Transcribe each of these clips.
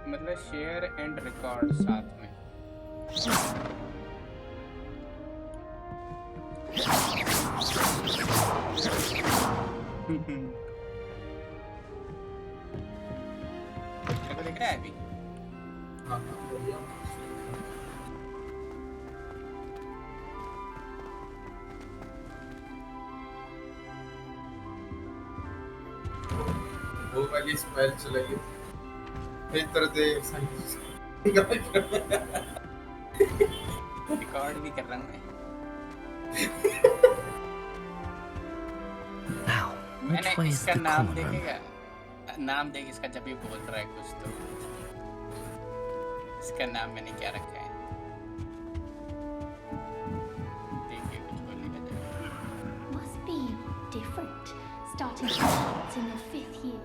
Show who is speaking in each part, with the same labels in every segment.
Speaker 1: मतलब share and record साथ में। तेरे को दिख रहा है अभी?
Speaker 2: हाँ बढ़िया। वो वाली स्पेल चलेगी इस तरह से
Speaker 1: रिकॉर्ड भी कर रहा हूँ मैं।
Speaker 3: Now, which
Speaker 1: मैंने
Speaker 3: way is
Speaker 1: इसका
Speaker 3: the
Speaker 1: नाम
Speaker 3: common room?
Speaker 1: देखेगा, नाम देख इसका जब भी बोल रहा है कुछ तो। इसका नाम मैंने क्या रखा है? देखिए कुछ बोलेगा जब।
Speaker 4: Must be different, starting Hogwarts in your 5th year.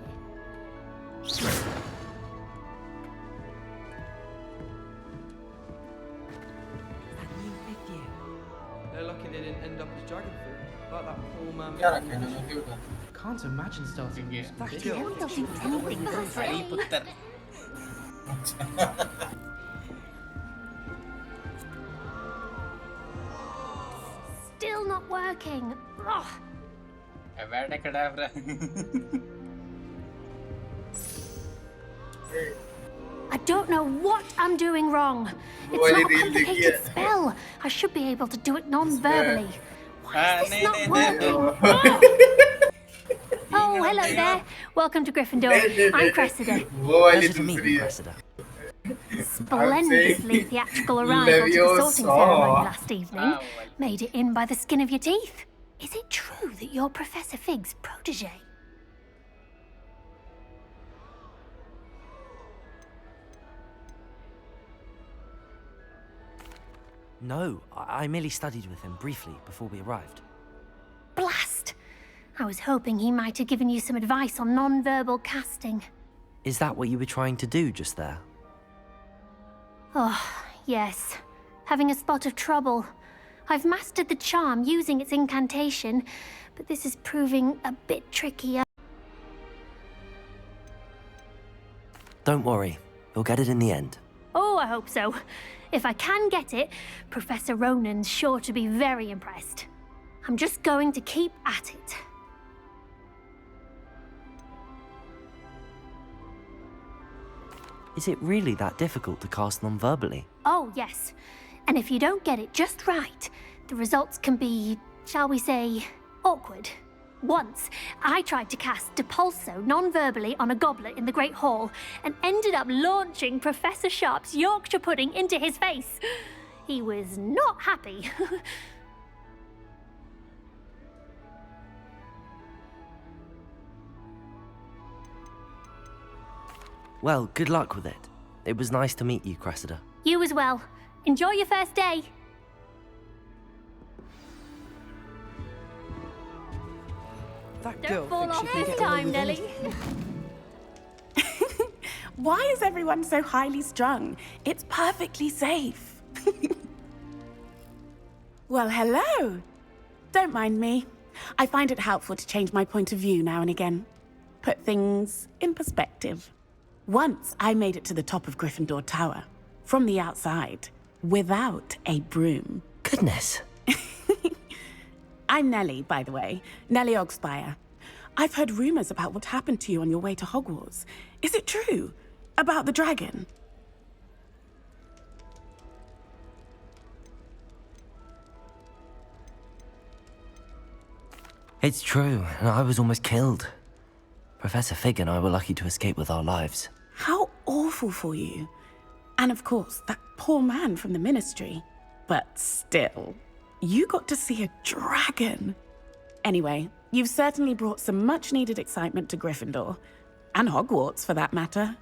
Speaker 5: They're lucky they didn't end up as dragon fruit, like that poor man.
Speaker 2: क्या रखा है ना ये बता।
Speaker 5: Can't imagine starting
Speaker 1: देखिए,
Speaker 5: with that
Speaker 4: Still doesn't tell me that's
Speaker 1: हरी
Speaker 4: right.
Speaker 1: पुत्र।
Speaker 4: Still not working. Ugh.
Speaker 1: अवेड कड़ावरा।
Speaker 4: I don't know what I'm doing wrong. It's
Speaker 2: Why
Speaker 4: not a
Speaker 2: did you
Speaker 4: complicated
Speaker 2: think-
Speaker 4: spell. I should be able to do it non-verbally. Why is this
Speaker 1: no,
Speaker 4: not
Speaker 1: no,
Speaker 4: working? Oh, hello there. Welcome to Gryffindor. I'm Cressida.
Speaker 2: वो वाली
Speaker 3: Pleasure to meet
Speaker 2: दूसरी
Speaker 3: you,
Speaker 2: है।
Speaker 3: Cressida.
Speaker 4: Splendidly theatrical arrival to the sorting
Speaker 2: Leviosa.
Speaker 4: ceremony last evening.
Speaker 1: Ah, well.
Speaker 4: Made it in by the skin of your teeth. Is it true that you're Professor Fig's protege?
Speaker 3: No, I merely studied with him briefly before we arrived.
Speaker 4: Blast! I was hoping he might have given you some advice on non-verbal casting.
Speaker 3: Is that what you were trying to do just there?
Speaker 4: Oh, yes. Having a spot of trouble. I've mastered the charm using its incantation, but this is proving a bit trickier.
Speaker 3: Don't worry, you'll get it in the end.
Speaker 4: Oh, I hope so. If I can get it, Professor Ronan's sure to be very impressed. I'm just going to keep at it.
Speaker 3: Is it really that difficult to cast non-verbally?
Speaker 4: Oh, yes. And if you don't get it just right, the results can be, shall we say, awkward. Once, I tried to cast Depulso non-verbally on a goblet in the Great Hall and ended up launching Professor Sharp's Yorkshire pudding into his face. He was not happy.
Speaker 3: Well, good luck with it. It was nice to meet you, Cressida.
Speaker 4: You as well. Enjoy your first day.
Speaker 5: That girl
Speaker 4: Don't fall
Speaker 5: thinks she
Speaker 4: off
Speaker 5: can
Speaker 4: this
Speaker 5: get away
Speaker 4: time,
Speaker 5: with
Speaker 4: Nelly.
Speaker 5: anything.
Speaker 6: Why is everyone so highly strung? It's perfectly safe. Well, hello. Don't mind me. I find it helpful to change my point of view now and again. Put things in perspective. Once I made it to the top of Gryffindor Tower, from the outside, without a broom.
Speaker 3: Goodness.
Speaker 6: I'm Nellie, by the way. Nellie Ogspire. I've heard rumors about what happened to you on your way to Hogwarts. Is it true? About the dragon?
Speaker 3: It's true, and I was almost killed. Professor Fig and I were lucky to escape with our lives.
Speaker 6: How awful for you. And of course, that poor man from the ministry. But still, you got to see a dragon. Anyway, you've certainly brought some much-needed excitement to Gryffindor. And Hogwarts, for that matter.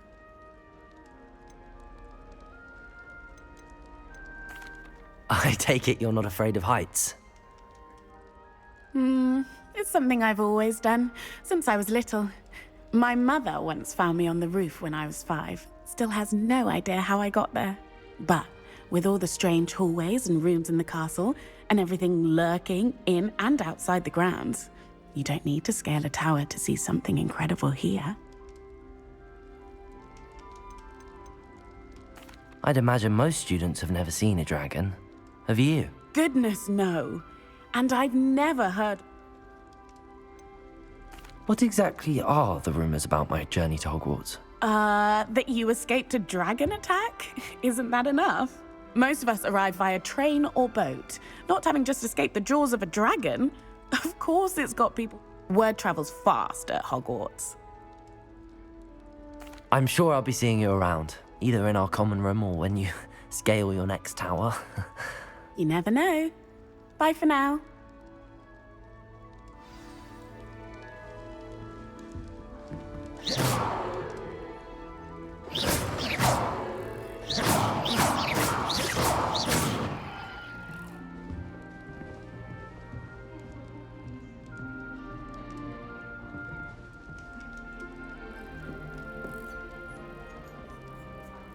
Speaker 3: I take it you're not afraid of heights.
Speaker 6: It's something I've always done, since I was little. My mother once found me on the roof when I was 5. Still has no idea how I got there. But with all the strange hallways and rooms in the castle, and everything lurking in and outside the grounds, you don't need to scale a tower to see something incredible here.
Speaker 3: I'd imagine most students have never seen a dragon. Have you?
Speaker 6: Goodness, no. And I've never heard.
Speaker 3: What exactly are the rumors about my journey to Hogwarts?
Speaker 6: That you escaped a dragon attack? Isn't that enough? Most of us arrive via train or boat, not having just escaped the jaws of a dragon. Of course it's got people. Word travels fast at Hogwarts.
Speaker 3: I'm sure I'll be seeing you around, either in our common room or when you scale your next tower.
Speaker 6: You never know. Bye for now.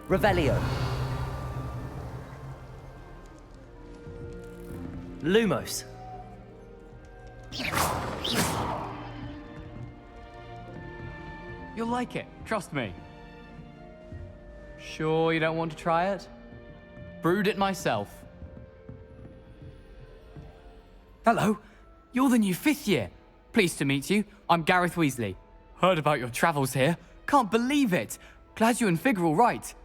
Speaker 3: Revelio. Lumos.
Speaker 7: You'll like it, trust me. Sure you don't want to try it? Brewed it myself. Hello, you're the new 5th year. Pleased to meet you. I'm Gareth Weasley. Heard about your travels here. Can't believe it. Glad you and Fig are all right.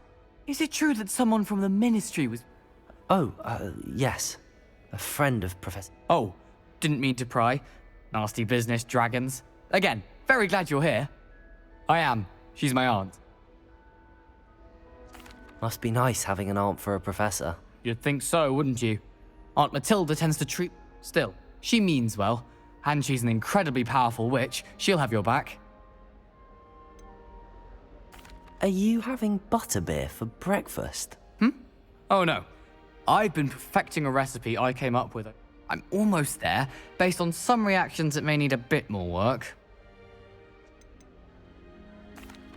Speaker 7: Is it true that someone from the Ministry was...
Speaker 3: Oh, yes. A friend of Professor...
Speaker 7: Oh, didn't mean to pry. Nasty business, dragons. Again, very glad you're here. I am. She's my aunt.
Speaker 3: Must be nice having an aunt for a professor.
Speaker 7: You'd think so, wouldn't you? Aunt Matilda tends to treat... Still, she means well. And she's an incredibly powerful witch. She'll have your back.
Speaker 3: Are you having butterbeer for breakfast?
Speaker 7: Oh no. I've been perfecting a recipe I came up with. I'm almost there, based on some reactions that may need a bit more work.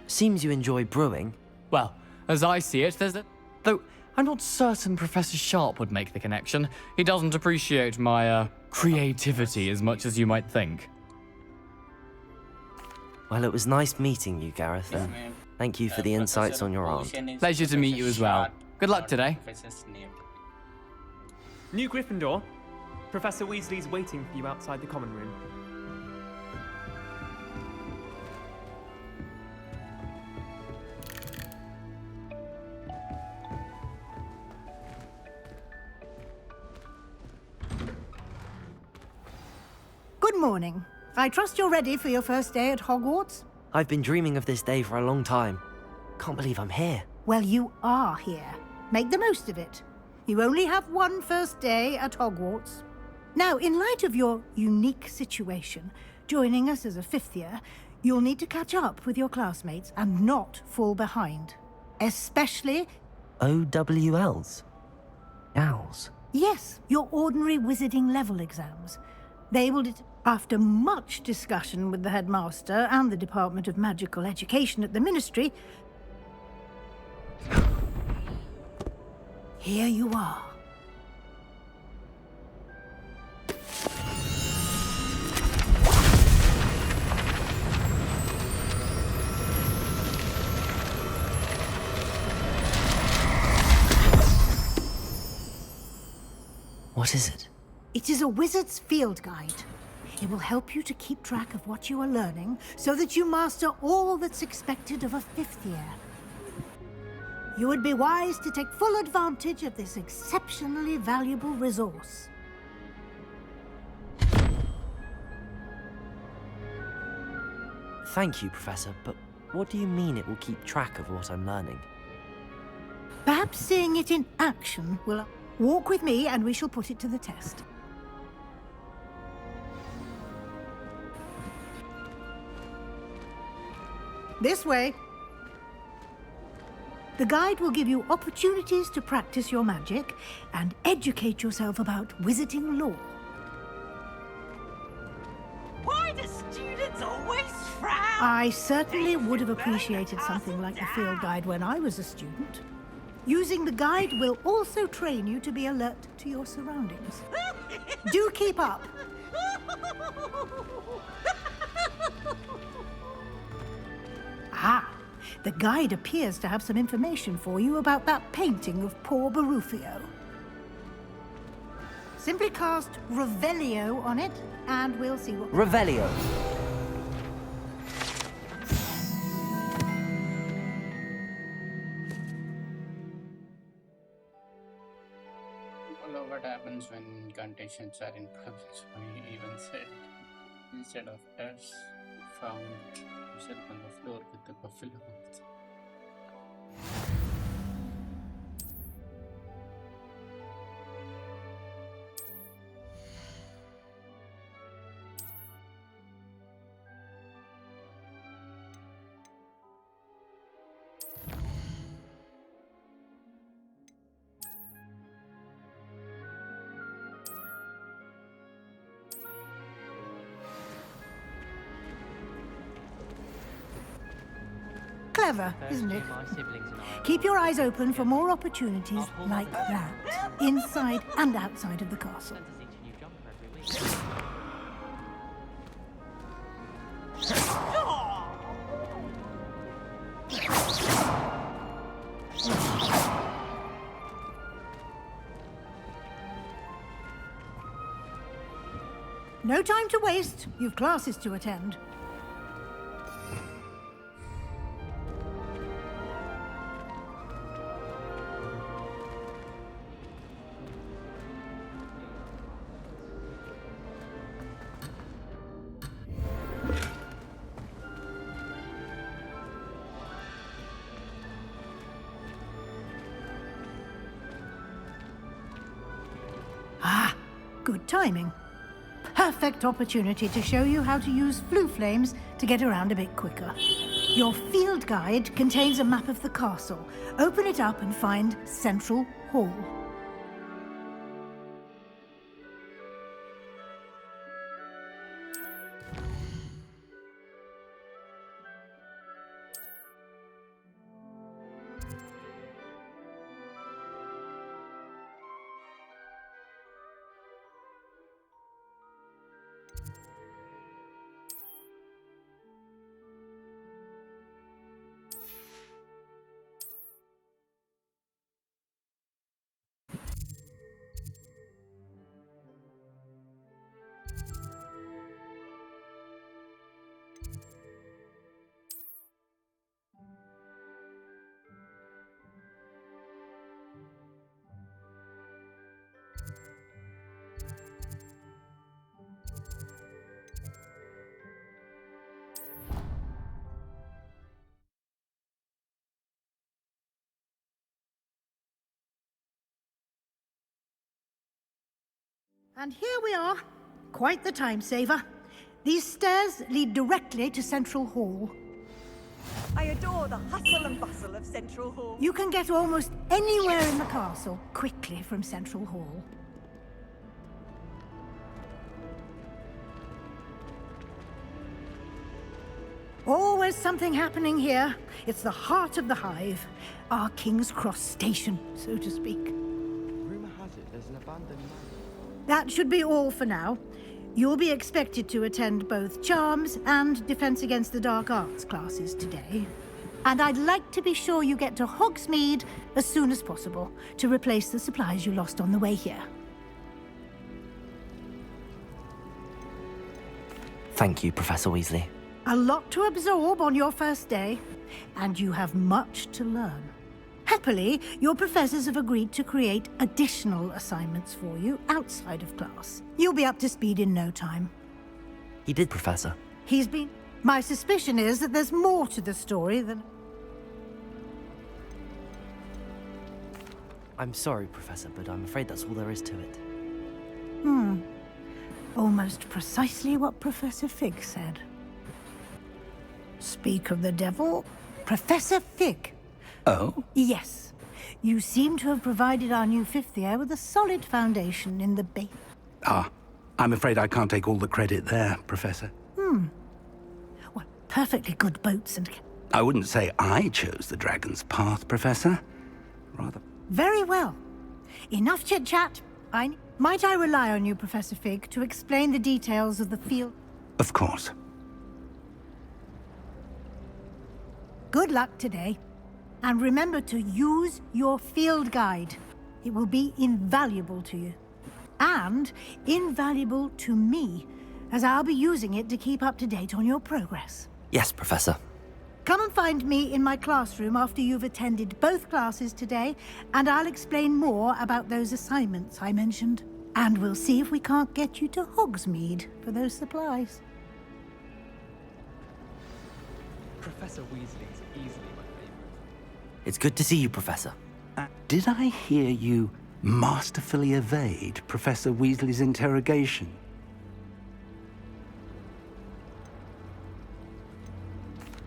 Speaker 3: Seems you enjoy brewing.
Speaker 7: Well, as I see it, there's a... Though, I'm not certain Professor Sharp would make the connection. He doesn't appreciate my, creativity as much as you might think.
Speaker 3: Well, it was nice meeting you, Gareth, and thank you for the insights on your aunt.
Speaker 7: Pleasure to meet you as well. Good luck today.
Speaker 8: New Gryffindor. Professor Weasley's waiting for you outside the common room.
Speaker 9: Good morning. I trust you're ready for your first day at Hogwarts?
Speaker 3: I've been dreaming of this day for a long time. Can't believe I'm here.
Speaker 9: Well, you are here. Make the most of it. You only have one first day at Hogwarts. Now, in light of your unique situation, joining us as a 5th year, you'll need to catch up with your classmates and not fall behind. Especially...
Speaker 3: OWLs? Owls?
Speaker 9: Yes, your ordinary wizarding level exams. They will... After much discussion with the headmaster and the Department of Magical Education at the Ministry, here you are.
Speaker 3: What is it?
Speaker 9: It is a wizard's field guide. It will help you to keep track of what you are learning so that you master all that's expected of a 5th year. You would be wise to take full advantage of this exceptionally valuable resource.
Speaker 3: Thank you, Professor, but what do you mean it will keep track of what I'm learning?
Speaker 9: Perhaps seeing it in action will... Walk with me and we shall put it to the test. This way. The guide will give you opportunities to practice your magic and educate yourself about wizarding lore.
Speaker 10: Why do students always frown?
Speaker 9: I certainly would have appreciated something like the field guide when I was a student. Using the guide will also train you to be alert to your surroundings. Do keep up. Ah, The guide appears to have some information for you about that painting of poor Barufio. Simply cast Revelio on it, and we'll see what...
Speaker 3: Revelio.
Speaker 1: Follow what happens when incantations are in progress. We even said, instead of us, found yourself on the floor with the buffalo horns.
Speaker 9: Clever, isn't it? Keep your eyes open for more opportunities like that, inside and outside of the castle. No time to waste. You've classes to attend. Ah, good timing. Perfect opportunity to show you how to use flue flames to get around a bit quicker. Your field guide contains a map of the castle. Open it up and find Central Hall. And here we are. Quite the time saver. These stairs lead directly to Central Hall.
Speaker 10: I adore the hustle and bustle of Central Hall.
Speaker 9: You can get almost anywhere in the castle quickly from Central Hall. Always something happening here. It's the heart of the hive. Our King's Cross station, so to speak.
Speaker 5: Rumor has it there's an abandoned mine.
Speaker 9: That should be all for now. You'll be expected to attend both Charms and Defense Against the Dark Arts classes today. And I'd like to be sure you get to Hogsmeade as soon as possible to replace the supplies you lost on the way here.
Speaker 3: Thank you, Professor Weasley.
Speaker 9: A lot to absorb on your first day, and you have much to learn. Happily, your professors have agreed to create additional assignments for you outside of class. You'll be up to speed in no time.
Speaker 3: He did, Professor.
Speaker 9: He's been... My suspicion is that there's more to the story than...
Speaker 3: I'm sorry, Professor, but I'm afraid that's all there is to it.
Speaker 9: Almost precisely what Professor Fig said. Speak of the devil, Professor Fig.
Speaker 11: Oh?
Speaker 9: Yes. You seem to have provided our new fifth year with a solid foundation in the base.
Speaker 11: Ah, I'm afraid I can't take all the credit there, Professor.
Speaker 9: Well, perfectly good boats and...
Speaker 11: I wouldn't say I chose the dragon's path, Professor. Rather...
Speaker 9: Very well. Enough chit-chat. Might I rely on you, Professor Fig, to explain the details of the field?
Speaker 11: Of course.
Speaker 9: Good luck today. And remember to use your field guide. It will be invaluable to you. And invaluable to me, as I'll be using it to keep up to date on your progress.
Speaker 3: Yes, Professor.
Speaker 9: Come and find me in my classroom after you've attended both classes today, and I'll explain more about those assignments I mentioned. And we'll see if we can't get you to Hogsmeade for those supplies.
Speaker 8: Professor Weasley is easily my favourite.
Speaker 3: It's good to see you, Professor.
Speaker 11: Did I hear you masterfully evade Professor Weasley's interrogation?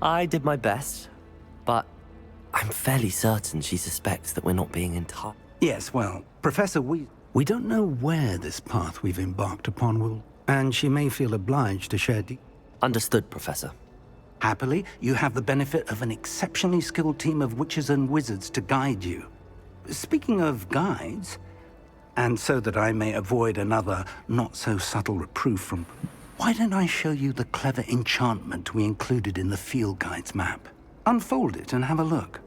Speaker 3: I did my best, but I'm fairly certain she suspects that we're not being in touch.
Speaker 11: Yes, well, Professor we don't know where this path we've embarked upon will, and she may feel obliged to share
Speaker 3: Understood, Professor.
Speaker 11: Happily, you have the benefit of an exceptionally skilled team of witches and wizards to guide you. Speaking of guides, and so that I may avoid another not-so-subtle reproof from... Why don't I show you the clever enchantment we included in the field guide's map? Unfold it and have a look.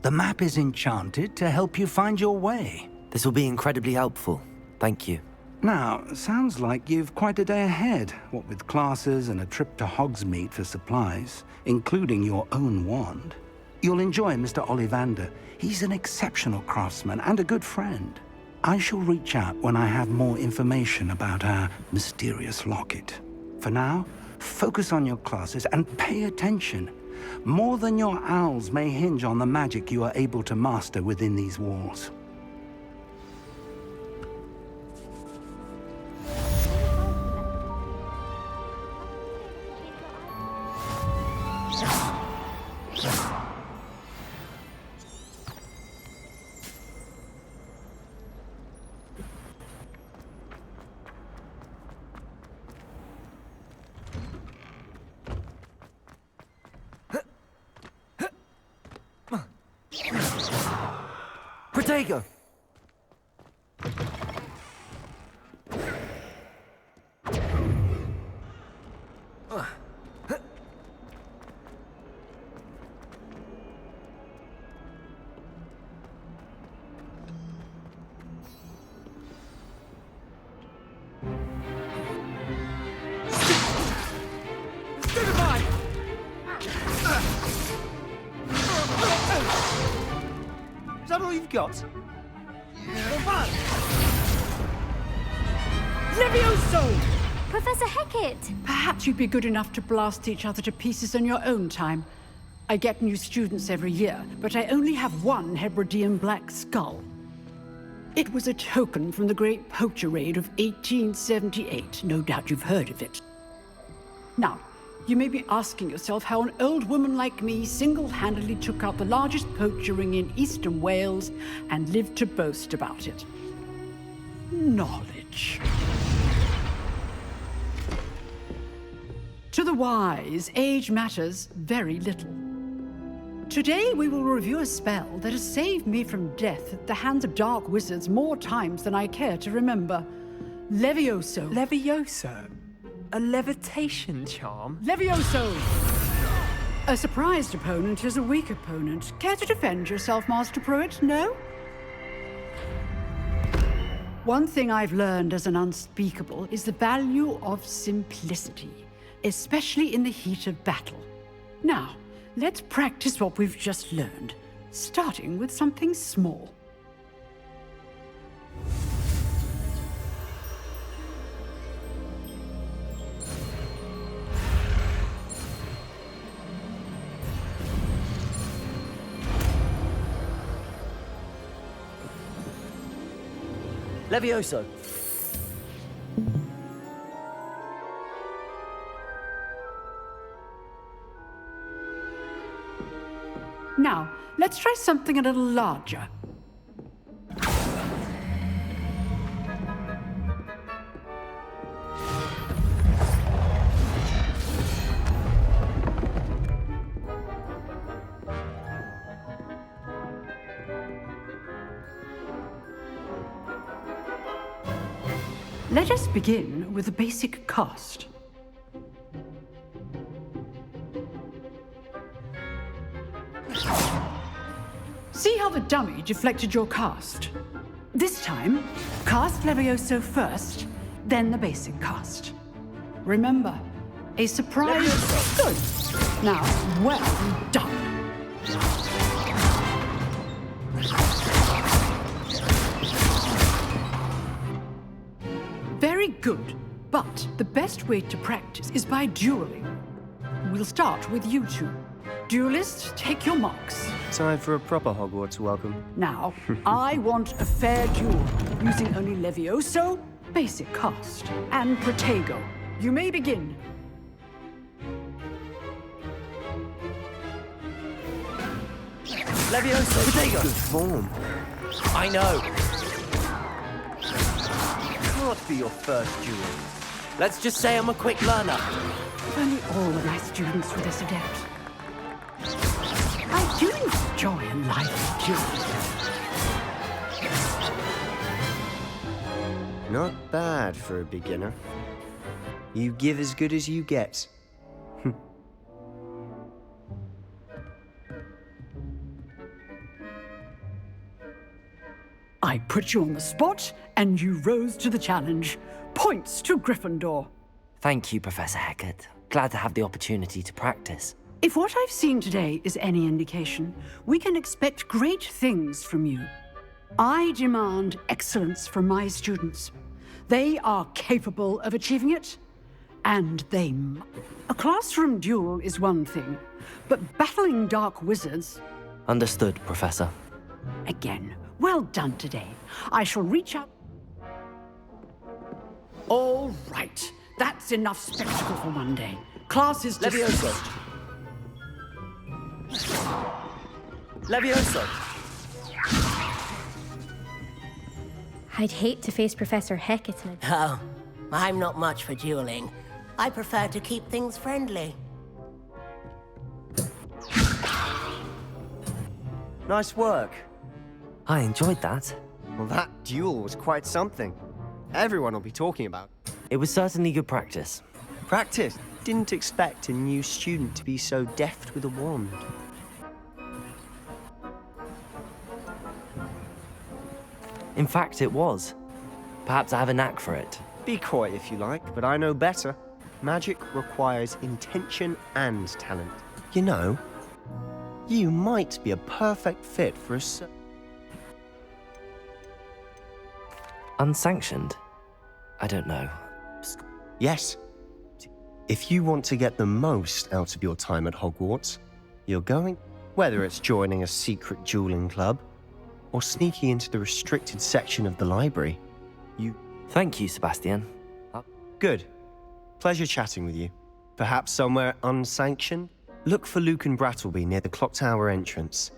Speaker 11: The map is enchanted to help you find your way.
Speaker 3: This will be incredibly helpful. Thank you.
Speaker 11: Now, sounds like you've quite a day ahead, what with classes and a trip to Hogsmeade for supplies, including your own wand. You'll enjoy Mr. Ollivander. He's an exceptional craftsman and a good friend. I shall reach out when I have more information about our mysterious locket. For now, focus on your classes and pay attention. More than your owls may hinge on the magic you are able to master within these walls.
Speaker 3: Protego!
Speaker 10: Is that all you've got?
Speaker 12: Levioso!
Speaker 4: Professor Hecat!
Speaker 12: Perhaps you'd be good enough to blast each other to pieces in your own time. I get new students every year, but I only have one Hebridean black skull. It was a token from the Great Poacher Raid of 1878. No doubt you've heard of it. Now, you may be asking yourself how an old woman like me single-handedly took out the largest poacher ring in eastern Wales and lived to boast about it. Knowledge. To the wise, age matters very little. Today we will review a spell that has saved me from death at the hands of dark wizards more times than I care to remember. Levioso.
Speaker 8: Levioso? A levitation charm?
Speaker 12: Levioso! A surprised opponent is a weak opponent. Care to defend yourself, Master Pruitt? No? One thing I've learned as an unspeakable is the value of simplicity, especially in the heat of battle. Now, let's practice what we've just learned, starting with something small.
Speaker 3: Levioso!
Speaker 12: Now, let's try something a little larger. Let us begin with the basic cast. See how the dummy deflected your cast? This time, cast Levioso first, then the basic cast. Remember, a surprise. Good. Now, well done. Very good, but the best way to practice is by dueling. We'll start with you two. Duelists, take your marks.
Speaker 13: Time for a proper Hogwarts welcome.
Speaker 12: Now, I want a fair duel, using only Levioso, basic cast, and Protego. You may begin.
Speaker 3: Levioso, Protego.
Speaker 13: Good form.
Speaker 3: I know. Can't be your first duel. Let's just say I'm a quick learner.
Speaker 12: If only all the nice students were this adept. I do enjoy a lively duel.
Speaker 13: Not bad for a beginner. You give as good as you get.
Speaker 12: I put you on the spot, and you rose to the challenge. Points to Gryffindor.
Speaker 3: Thank you, Professor Hecat. Glad to have the opportunity to practice.
Speaker 12: If what I've seen today is any indication, we can expect great things from you. I demand excellence from my students. They are capable of achieving it, and a classroom duel is one thing, but battling dark wizards...
Speaker 3: Understood, Professor.
Speaker 12: Again, well done today. I shall reach out... All right, that's enough spectacle for one day. Class is
Speaker 3: Levioso. Levioso.
Speaker 14: I'd hate to face Professor Hecat in a...
Speaker 15: Oh, I'm not much for dueling. I prefer to keep things friendly.
Speaker 13: Nice work.
Speaker 3: I enjoyed that.
Speaker 13: Well, that duel was quite something. Everyone will be talking about it.
Speaker 3: It was certainly good practice.
Speaker 13: Practice? Didn't expect a new student to be so deft with a wand.
Speaker 3: In fact, it was. Perhaps I have a knack for it.
Speaker 13: Be quiet if you like, but I know better. Magic requires intention and talent. You know, you might be a perfect fit for a
Speaker 3: Unsanctioned? I don't know.
Speaker 13: Yes. If you want to get the most out of your time at Hogwarts, you're going, whether it's joining a secret dueling club or sneaking into the restricted section of the library,
Speaker 3: Thank you, Sebastian.
Speaker 13: Good. Pleasure chatting with you. Perhaps somewhere unsanctioned? Look for Luke and Brattleby near the clock tower entrance.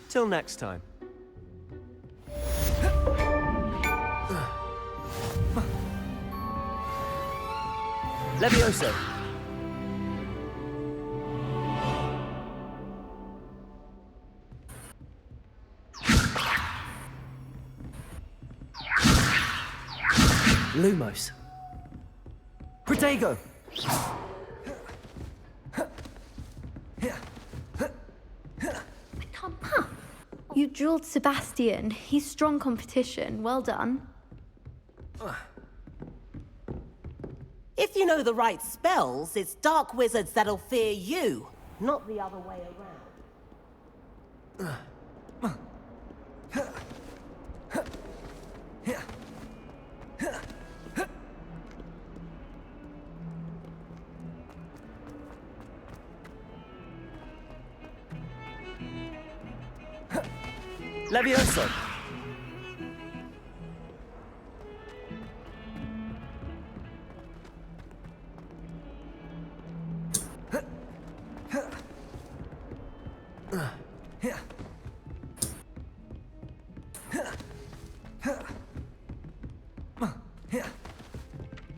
Speaker 13: Till next time.
Speaker 3: Levioso. Lumos. Protego.
Speaker 14: You dueled Sebastian. He's strong competition. Well done.
Speaker 15: If you know the right spells, it's dark wizards that'll fear you, not the other way around.
Speaker 3: Levioso.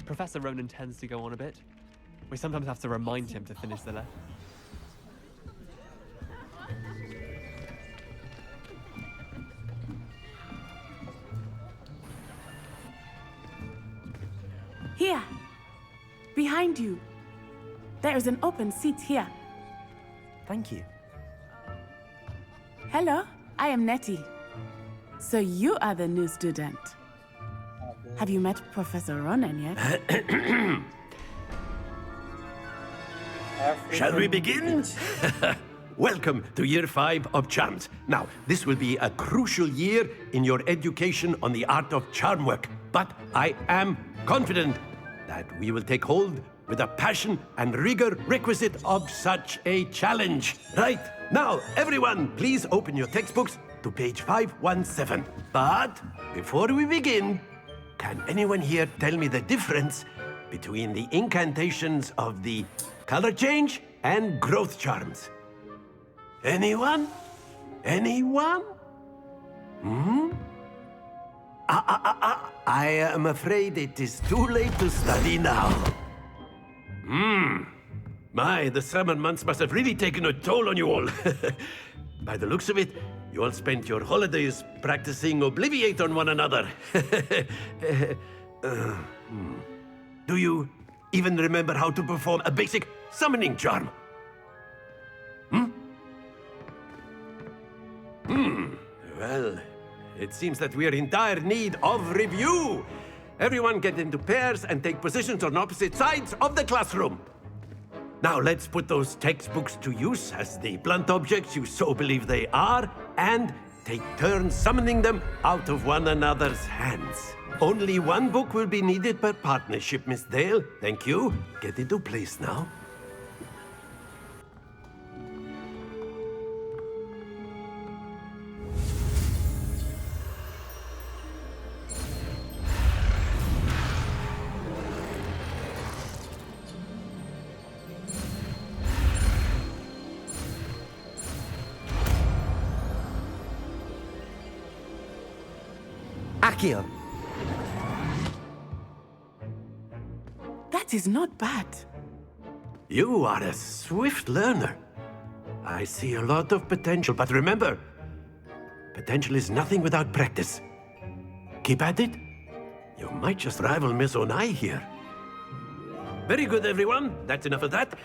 Speaker 8: Professor Ronan tends to go on a bit. We sometimes have to remind him to finish the lesson.
Speaker 6: behind you. There is an open seat here.
Speaker 3: Thank you.
Speaker 6: Hello, I am Nettie. So you are the new student. Have you met Professor Ronan yet?
Speaker 16: Shall we begin? Welcome to Year 5 of Charms. Now, this will be a crucial year in your education on the art of charm work, but I am confident that we will take hold with the passion and rigor requisite of such a challenge. Right, now, everyone, please open your textbooks to page 517. But before we begin, can anyone here tell me the difference between the incantations of the color change and growth charms? Anyone? Anyone? I am afraid it is too late to study now. My, the summer months must have really taken a toll on you all. By the looks of it, you all spent your holidays practicing Obliviate on one another. Do you even remember how to perform a basic summoning charm? Well, it seems that we are in dire need of review. Everyone get into pairs and take positions on opposite sides of the classroom. Now let's put those textbooks to use as the blunt objects you so believe they are, and take turns summoning them out of one another's hands. Only one book will be needed per partnership, Miss Dale. Thank you. Get into place now.
Speaker 3: Accio.
Speaker 6: That is not bad.
Speaker 16: You are a swift learner. I see a lot of potential, but remember, potential is nothing without practice. Keep at it. You might just rival Miss Onai here. Very good, everyone. That's enough of that.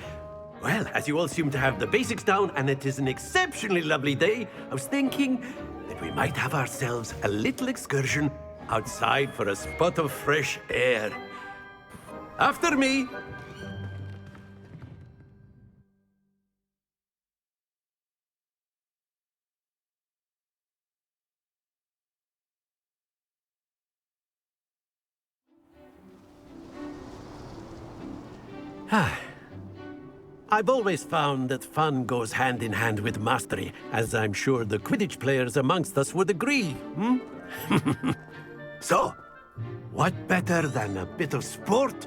Speaker 16: Well, as you all seem to have the basics down, and it is an exceptionally lovely day, I was thinking that we might have ourselves a little excursion outside for a spot of fresh air. After me. I've always found that fun goes hand in hand with mastery, as I'm sure the Quidditch players amongst us would agree, So, what better than a bit of sport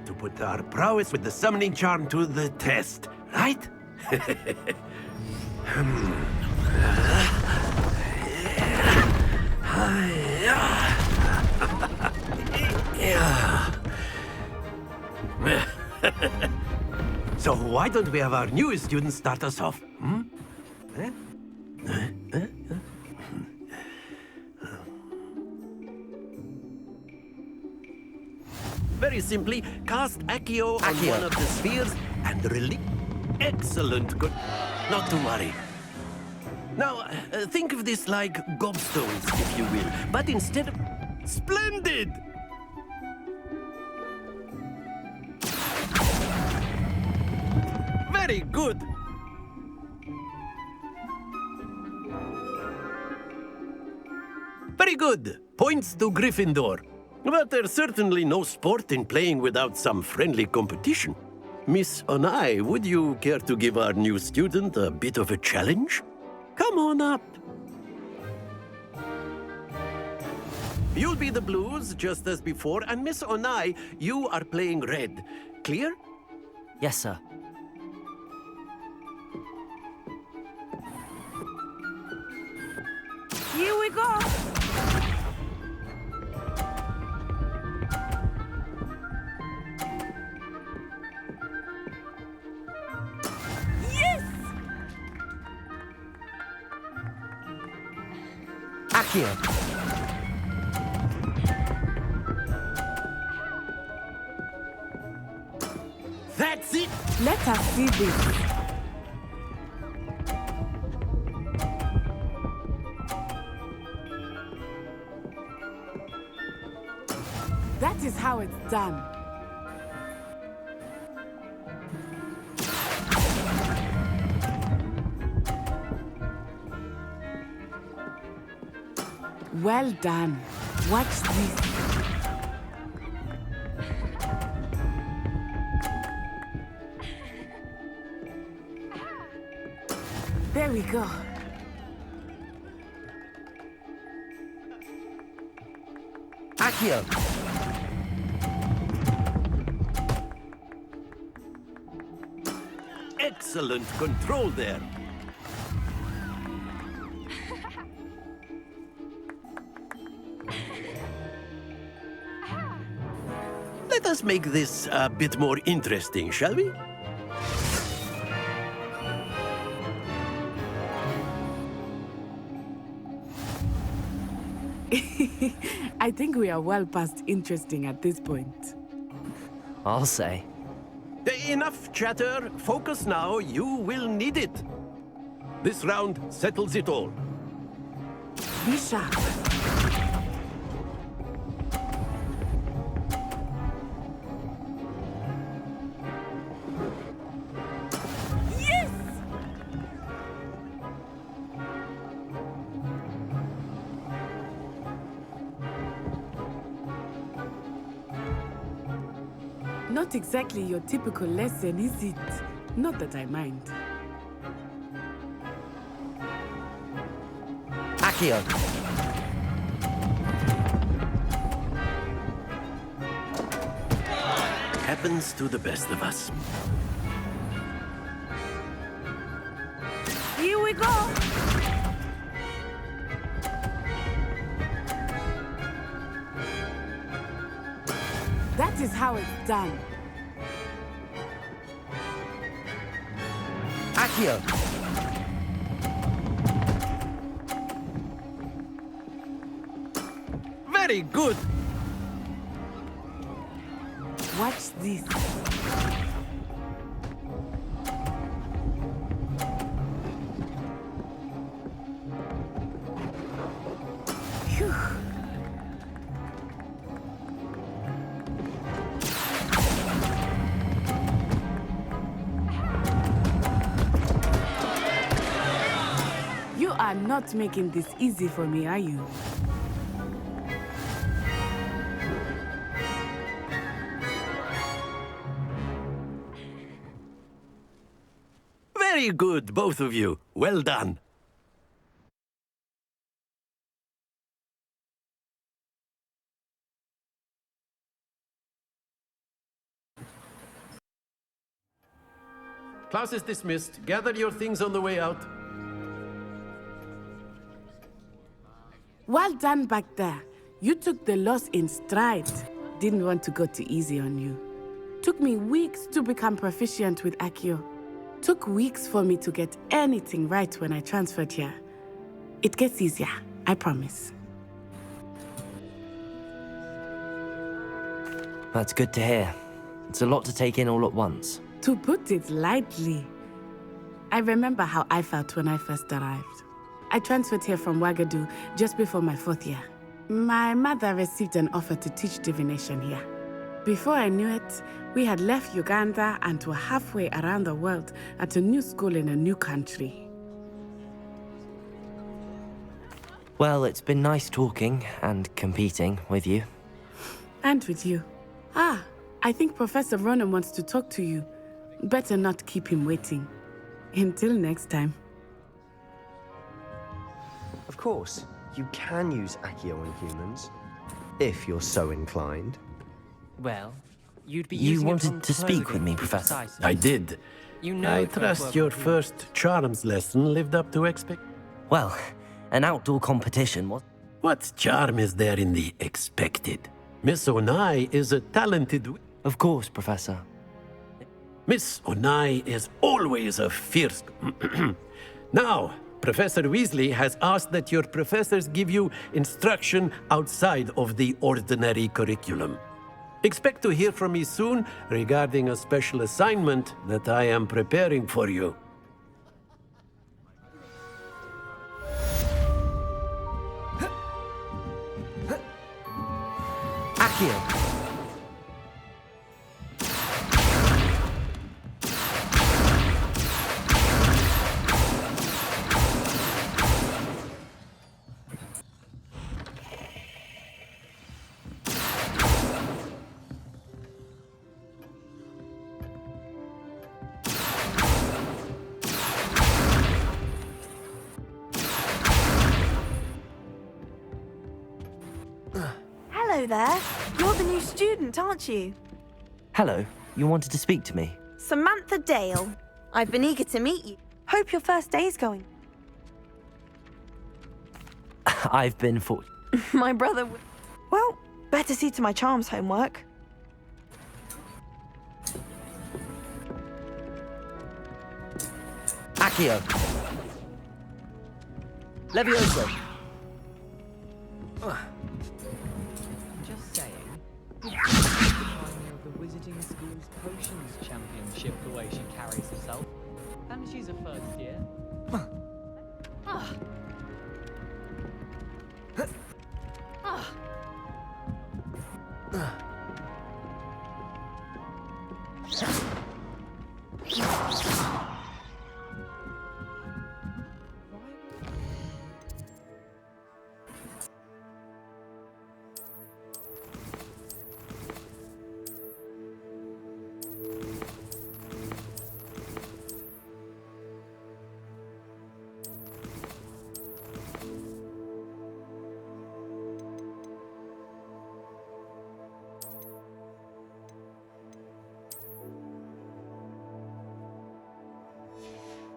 Speaker 16: to put our prowess with the summoning charm to the test, right? So why don't we have our newest student start us off? Very simply, cast Accio on one of the spheres and release. Excellent, good. Not to worry. Now, think of this like gobstones, if you will, but instead of... Splendid! Very good. Very good. Points to Gryffindor. But there's certainly no sport in playing without some friendly competition. Miss Onai, would you care to give our new student a bit of a challenge? Come on up. You'll be the blues, just as before, and Miss Onai, you are playing red. Clear?
Speaker 3: Yes, sir.
Speaker 10: Here we go! Yes!
Speaker 3: Accio.
Speaker 16: see.
Speaker 6: Let us see this. That is how it's done. Well done. Watch this. There we go.
Speaker 3: Accio!
Speaker 16: Excellent control there. Let us make this a bit more interesting, shall we?
Speaker 6: I think we are well past interesting at this point.
Speaker 3: I'll say.
Speaker 16: Enough chatter. Focus now. You will need it. This round settles it all.
Speaker 6: Be sharp. Yes! Not exactly your typical lesson, is it? Not that I mind.
Speaker 3: Accio!
Speaker 16: Happens to the best of us.
Speaker 6: Here we go! That is how it's done.
Speaker 3: Accio!
Speaker 16: Very good.
Speaker 6: Watch this. Phew. You are not making this easy for me, are you?
Speaker 16: Very good, both of you. Well done. Class is dismissed. Gather your things on the way out.
Speaker 6: Well done back there. You took the loss in stride. Didn't want to go too easy on you. Took me weeks to become proficient with Accio. Took weeks for me to get anything right when I transferred here. It gets easier, I promise.
Speaker 3: That's good to hear. It's a lot to take in all at once.
Speaker 6: To put it lightly, I remember how I felt when I first arrived. I transferred here from Ouagadougou just before my 4th year. My mother received an offer to teach divination here. Before I knew it, we had left Uganda and were halfway around the world at a new school in a new country.
Speaker 3: Well, it's been nice talking and competing with you.
Speaker 6: And with you. Ah, I think Professor Ronan wants to talk to you. Better not keep him waiting. Until next time.
Speaker 13: Of course, you can use Accio on humans, if you're so inclined.
Speaker 7: Well, you'd be
Speaker 3: You
Speaker 7: using it
Speaker 3: wanted
Speaker 7: on
Speaker 3: to speak
Speaker 7: clothing,
Speaker 3: with me, Professor.
Speaker 7: precisely.
Speaker 16: I did.
Speaker 7: You know
Speaker 16: I
Speaker 7: it won't
Speaker 16: trust
Speaker 7: work
Speaker 16: your
Speaker 7: with you.
Speaker 16: first charms lesson lived up to expect.
Speaker 3: Well, an outdoor competition was...
Speaker 16: What charm is there in the expected? Miss Onai is a talented...
Speaker 3: Of course, Professor.
Speaker 16: Miss Onai is always a fierce... Now, Professor Weasley has asked that your professors give you instruction outside of the ordinary curriculum. Expect to hear from me soon regarding a special assignment that I am preparing for you.
Speaker 3: Accio.
Speaker 17: Hello there. You're the new student, aren't you?
Speaker 3: Hello, you wanted to speak to me?
Speaker 17: Samantha Dale. I've been eager to meet you. Hope your first day's going.
Speaker 3: I've been for...
Speaker 17: My brother Well, better see to my charms homework.
Speaker 3: Accio. Levioso.
Speaker 7: Just saying. Good of the Wizarding School's Potions Championship, the way she carries herself. And she's a first year.